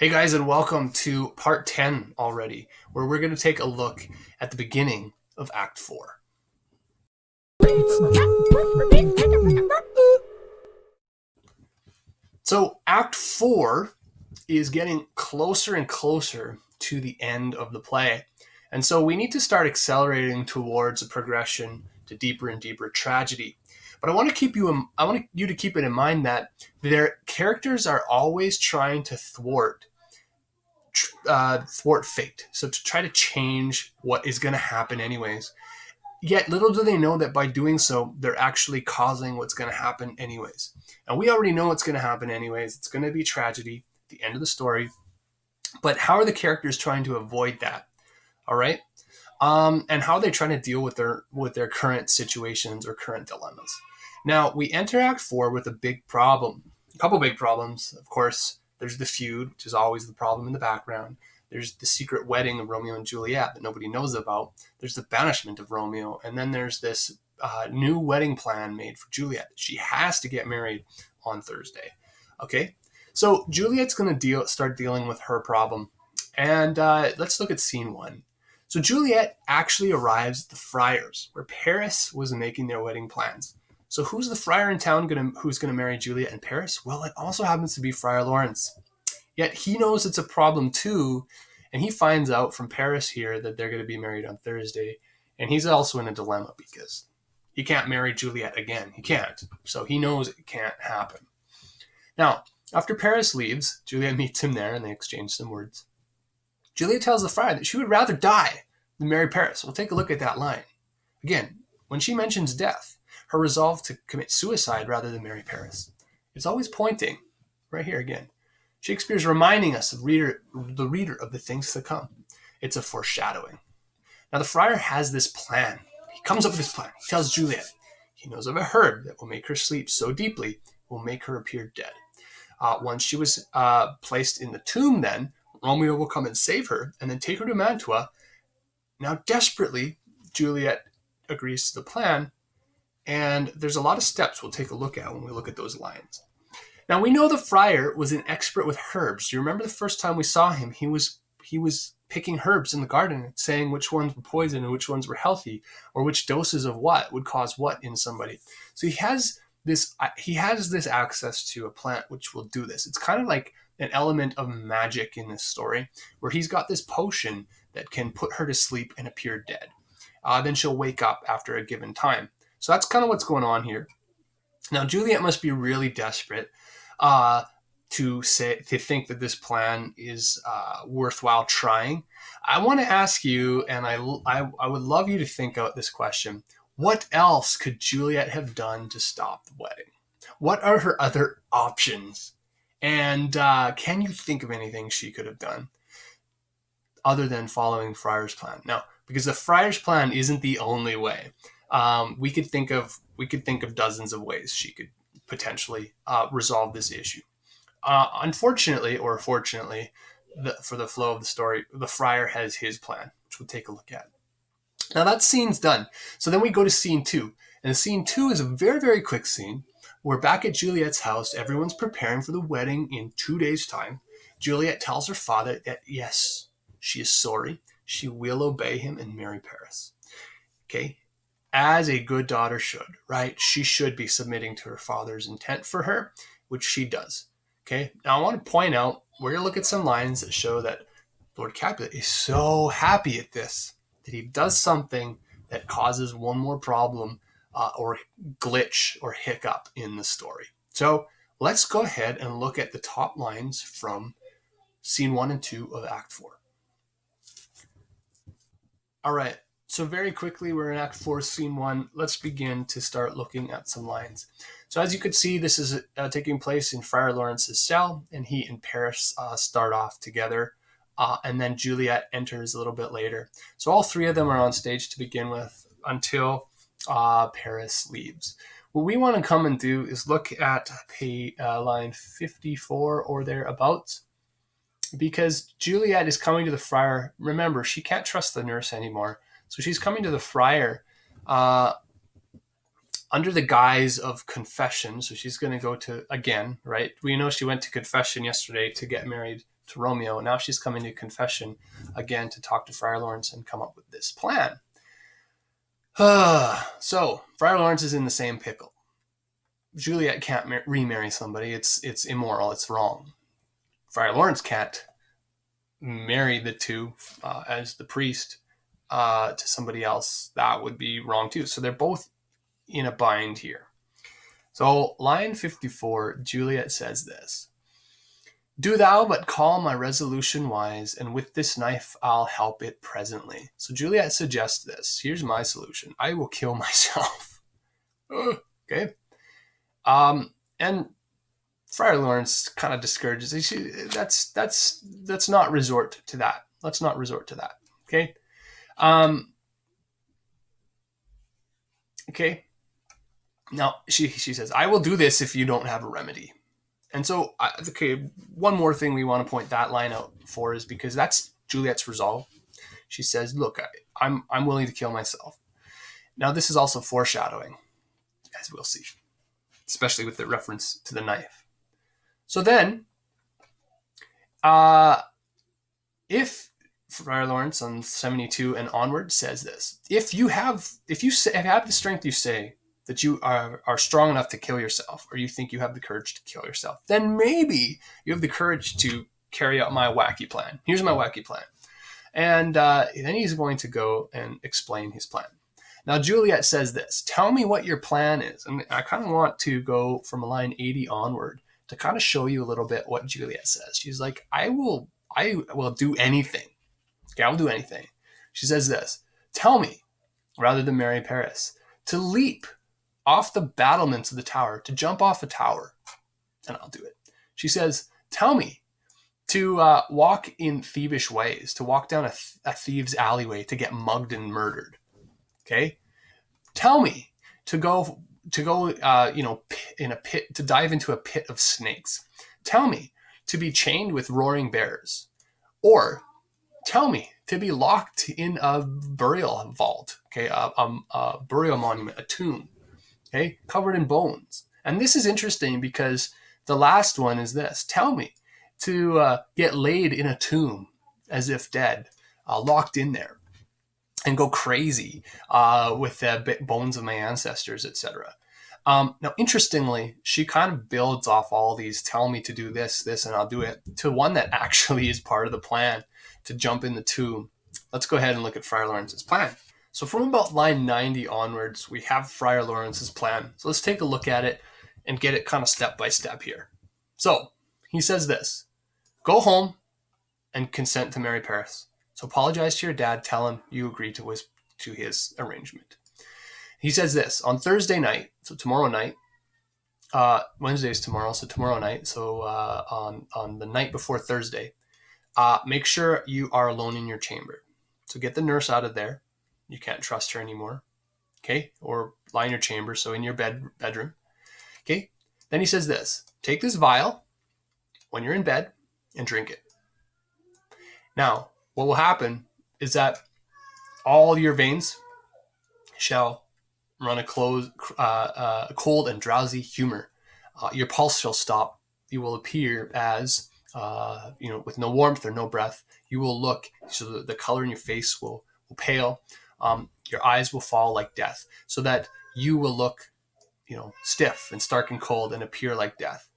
Hey guys, and welcome to part 10 already, where we're going to take a look at the beginning of Act 4. So, Act 4 is getting closer and closer to the end of the play. And so we need to start accelerating towards a progression to deeper and deeper tragedy. But I want you to keep it in mind that their characters are always trying to thwart fate. So to try to change what is going to happen anyways. Yet little do they know that by doing so, they're actually causing what's going to happen anyways. And we already know what's going to happen anyways. It's going to be tragedy at the end of the story. But how are the characters trying to avoid that? All right. And how are they trying to deal with their current situations or current dilemmas? Now, we enter Act 4 with a big problem. A couple big problems. Of course, there's the feud, which is always the problem in the background. There's the secret wedding of Romeo and Juliet that nobody knows about. There's the banishment of Romeo. And then there's this new wedding plan made for Juliet. She has to get married on Thursday. Okay? So Juliet's going to start dealing with her problem. And let's look at scene 1. So Juliet actually arrives at the Friars, where Paris was making their wedding plans. So who's the friar in town who's going to marry Juliet in Paris? Well, it also happens to be Friar Lawrence. Yet he knows it's a problem too, and he finds out from Paris here that they're going to be married on Thursday, and he's also in a dilemma because he can't marry Juliet again. He can't. So he knows it can't happen. Now, after Paris leaves, Juliet meets him there, and they exchange some words. Juliet tells the friar that she would rather die than marry Paris. We'll take a look at that line. Again, when she mentions death, her resolve to commit suicide rather than marry Paris, it's always pointing, right here again. Shakespeare's reminding us, the reader, of the things to come. It's a foreshadowing. Now, the friar has this plan. He comes up with this plan. He tells Juliet he knows of a herb that will make her sleep so deeply it will make her appear dead. Once she was placed in the tomb, then Romeo will come and save her and then take her to Mantua. Now, desperately, Juliet agrees to the plan, and there's a lot of steps we'll take a look at when we look at those lines. Now, we know the friar was an expert with herbs. Do you remember the first time we saw him? He was picking herbs in the garden and saying which ones were poison and which ones were healthy, or which doses of what would cause what in somebody. So he has this access to a plant which will do this. It's kind of like an element of magic in this story, where he's got this potion that can put her to sleep and appear dead. Then she'll wake up after a given time. So that's kind of what's going on here. Now, Juliet must be really desperate to think that this plan is worthwhile trying. I want to ask you, and I would love you to think out this question. What else could Juliet have done to stop the wedding? What are her other options? And can you think of anything she could have done other than following Friar's plan? Now, because the Friar's plan isn't the only way. We could think of dozens of ways she could potentially resolve this issue. Unfortunately, or fortunately, for the flow of the story, the friar has his plan, which we'll take a look at. Now that scene's done. So then we go to scene 2. And scene 2 is a very, very quick scene. We're back at Juliet's house. Everyone's preparing for the wedding in 2 days' time. Juliet tells her father that, yes, she is sorry. She will obey him and marry Paris. Okay? As a good daughter should, right? She should be submitting to her father's intent for her, which she does. Okay? Now I want to point out, we're going to look at some lines that show that Lord Capulet is so happy at this, that he does something that causes one more problem or glitch or hiccup in the story. So let's go ahead and look at the top lines from scene 1 and 2 of Act 4. All right. So very quickly, we're in Act 4, Scene 1. Let's begin to start looking at some lines. So as you could see, this is taking place in Friar Lawrence's cell, and he and Paris start off together, and then Juliet enters a little bit later. So all three of them are on stage to begin with until Paris leaves. What we want to come and do is look at line 54 or thereabouts, because Juliet is coming to the friar. Remember, she can't trust the nurse anymore. So she's coming to the friar under the guise of confession. So she's going to go to, again, right? We know she went to confession yesterday to get married to Romeo. And now she's coming to confession again to talk to Friar Lawrence and come up with this plan. So Friar Lawrence is in the same pickle. Juliet can't remarry somebody. It's immoral. It's wrong. Friar Lawrence can't marry the two as the priest to somebody else. That would be wrong too. So they're both in a bind here. So line 54, Juliet says this: "Do thou but call my resolution wise, and with this knife I'll help it presently." So Juliet suggests this. Here's my solution. I will kill myself. Okay. And Friar Lawrence kind of discourages. Let's not resort to that. Let's not resort to that. Okay. Okay. Now she says, "I will do this if you don't have a remedy." And so, one more thing we want to point that line out for is because that's Juliet's resolve. She says, "Look, I'm willing to kill myself." Now, this is also foreshadowing, as we'll see, especially with the reference to the knife. So then, if Friar Lawrence on 72 and onward says this: if you have the strength you say that you are strong enough to kill yourself, or you think you have the courage to kill yourself, then maybe you have the courage to carry out my wacky plan. Here's my wacky plan. And then he's going to go and explain his plan. Now, Juliet says this: "Tell me what your plan is." And I kind of want to go from line 80 onward to kind of show you a little bit what Juliet says. She's like, I will do anything. Okay, I will do anything. She says this: "Tell me, rather than marry Paris, to leap off the battlements of the tower, to jump off a tower, and I'll do it." She says, "Tell me to walk in thievish ways, to walk down a thieves' alleyway, to get mugged and murdered." Okay, tell me to go, in a pit, to dive into a pit of snakes. Tell me to be chained with roaring bears, or tell me to be locked in a burial vault. Okay, a burial monument, a tomb. Okay, covered in bones. And this is interesting because the last one is this: tell me to get laid in a tomb as if dead, locked in there, and go crazy with the bones of my ancestors, etc. Now, interestingly, she kind of builds off all these "tell me to do this, and I'll do it" to one that actually is part of the plan, to jump in the tomb. Let's go ahead and look at Friar Lawrence's plan. So from about line 90 onwards, we have Friar Lawrence's plan. So let's take a look at it and get it kind of step by step here. So he says this: "Go home and consent to marry Paris. So apologize to your dad. Tell him you agree to his arrangement." He says this: "On Thursday night," so tomorrow night, Wednesday is tomorrow, so tomorrow night, so on the night before Thursday, make sure you are alone in your chamber. So get the nurse out of there. You can't trust her anymore. Okay? Or lie in your chamber, so in your bedroom. Okay? Then he says this: "Take this vial when you're in bed and drink it." Now, what will happen is that all your veins shall run a cold and drowsy humor. Your pulse shall stop. You will appear as, with no warmth or no breath. You will look, so the color in your face will pale. Your eyes will fall like death, so that you will look, stiff and stark and cold and appear like death.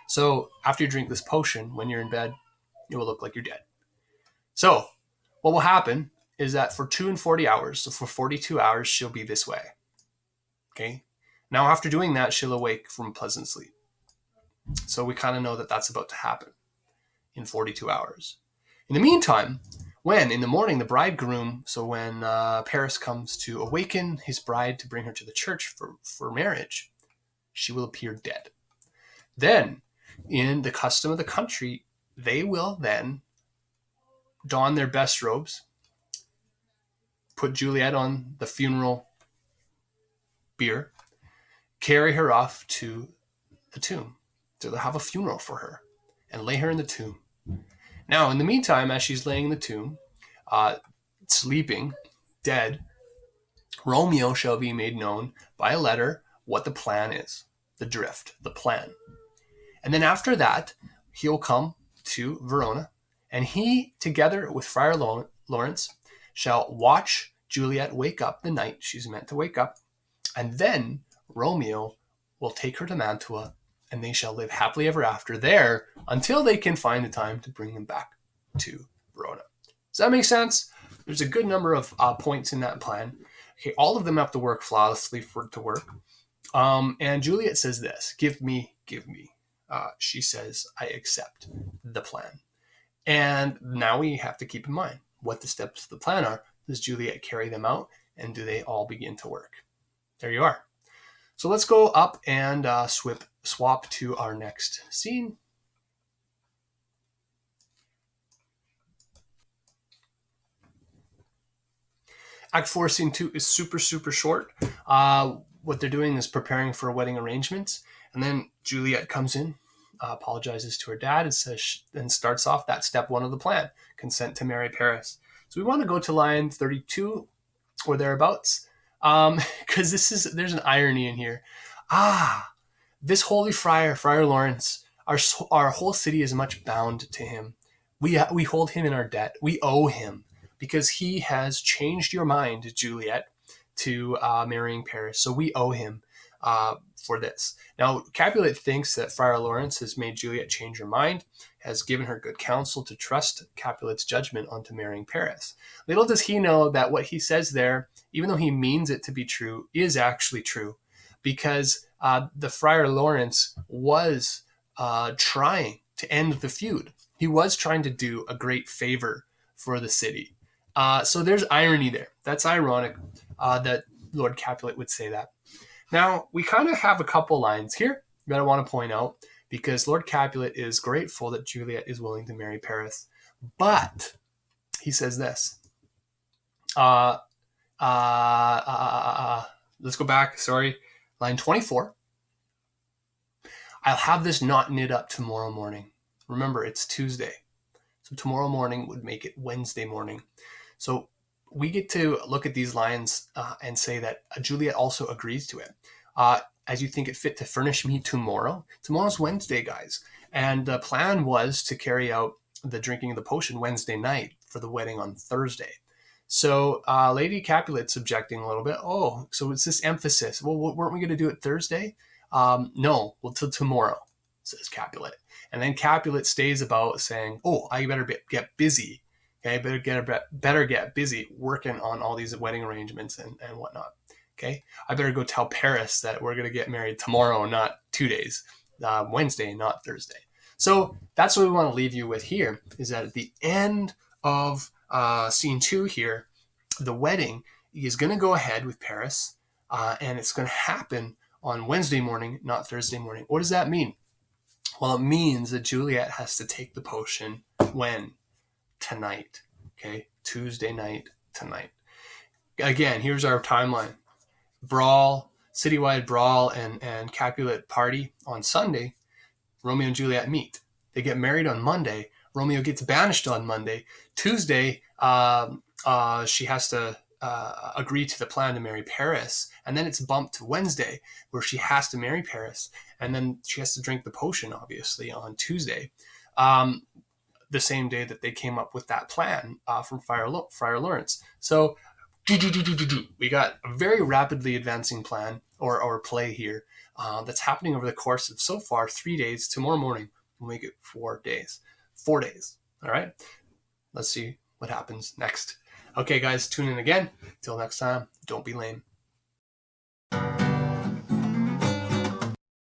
So after you drink this potion, when you're in bed, you will look like you're dead. So what will happen is that for 2 and 40 hours, so for 42 hours, she'll be this way. Okay. Now, after doing that, she'll awake from pleasant sleep. So we kind of know that that's about to happen in 42 hours. In the meantime, when in the morning the bridegroom, so when Paris comes to awaken his bride to bring her to the church for marriage, she will appear dead. Then, in the custom of the country, they will then don their best robes, put Juliet on the funeral bier, carry her off to the tomb. So they'll have a funeral for her and lay her in the tomb. Now, in the meantime, as she's laying in the tomb, sleeping, dead, Romeo shall be made known by a letter what the plan is, the drift, the plan. And then after that, he'll come to Verona And he, together with Friar Lawrence, shall watch Juliet wake up the night she's meant to wake up, and then Romeo will take her to Mantua, and they shall live happily ever after there until they can find the time to bring them back to Verona. Does that make sense? There's a good number of points in that plan. Okay, all of them have to work flawlessly for it to work. And Juliet says this, give me. She says, I accept the plan. And now we have to keep in mind what the steps of the plan are. Does Juliet carry them out? And do they all begin to work? There you are. So let's go up and swap to our next scene. Act 4, Scene 2 is super, super short. What they're doing is preparing for wedding arrangements. And then Juliet comes in, apologizes to her dad, and starts off that step 1 of the plan, consent to marry Paris. So we want to go to line 32 or thereabouts, because there's an irony in here. This holy friar, Friar Lawrence, our whole city is much bound to him. We hold him in our debt. We owe him, because he has changed your mind, Juliet, to marrying Paris. So we owe him for this. Now, Capulet thinks that Friar Lawrence has made Juliet change her mind, has given her good counsel to trust Capulet's judgment onto marrying Paris. Little does he know that what he says there, even though he means it to be true, is actually true, because the Friar Lawrence was trying to end the feud. He was trying to do a great favor for the city. So there's irony there. That's ironic that Lord Capulet would say that. Now, we kind of have a couple lines here that I want to point out, because Lord Capulet is grateful that Juliet is willing to marry Paris. But he says this. Let's go back. Sorry. Line 24. I'll have this knot knit up tomorrow morning. Remember, it's Tuesday. So tomorrow morning would make it Wednesday morning. So we get to look at these lines and say that Juliet also agrees to it. As you think it fit to furnish me tomorrow. Tomorrow's Wednesday, guys. And the plan was to carry out the drinking of the potion Wednesday night for the wedding on Thursday. So Lady Capulet's objecting a little bit. Oh, so it's this emphasis. Well, weren't we going to do it Thursday? No, well, till tomorrow, says Capulet. And then Capulet stays about saying, oh, I better get busy. Okay, better get busy working on all these wedding arrangements and whatnot. Okay, I better go tell Paris that we're going to get married tomorrow, not 2 days, Wednesday, not Thursday. So that's what we want to leave you with here, is that at the end of scene 2 here, the wedding is going to go ahead with Paris, and it's going to happen on Wednesday morning, not Thursday morning. What does that mean? Well, it means that Juliet has to take the potion when? Tonight. Okay, Tuesday night tonight. Again, here's our timeline. Brawl, citywide brawl, and Capulet party on Sunday. Romeo and Juliet meet. They get married on Monday. Romeo gets banished on Monday. Tuesday, she has to agree to the plan to marry Paris, and then it's bumped to Wednesday, where she has to marry Paris, and then she has to drink the potion, obviously, on Tuesday. The same day that they came up with that plan from Friar Lawrence. So we got a very rapidly advancing plan or play here that's happening over the course of so far 3 days. Tomorrow morning we'll make it 4 days. 4 days. All right. Let's see what happens next. Okay, guys, tune in again. Till next time, don't be lame.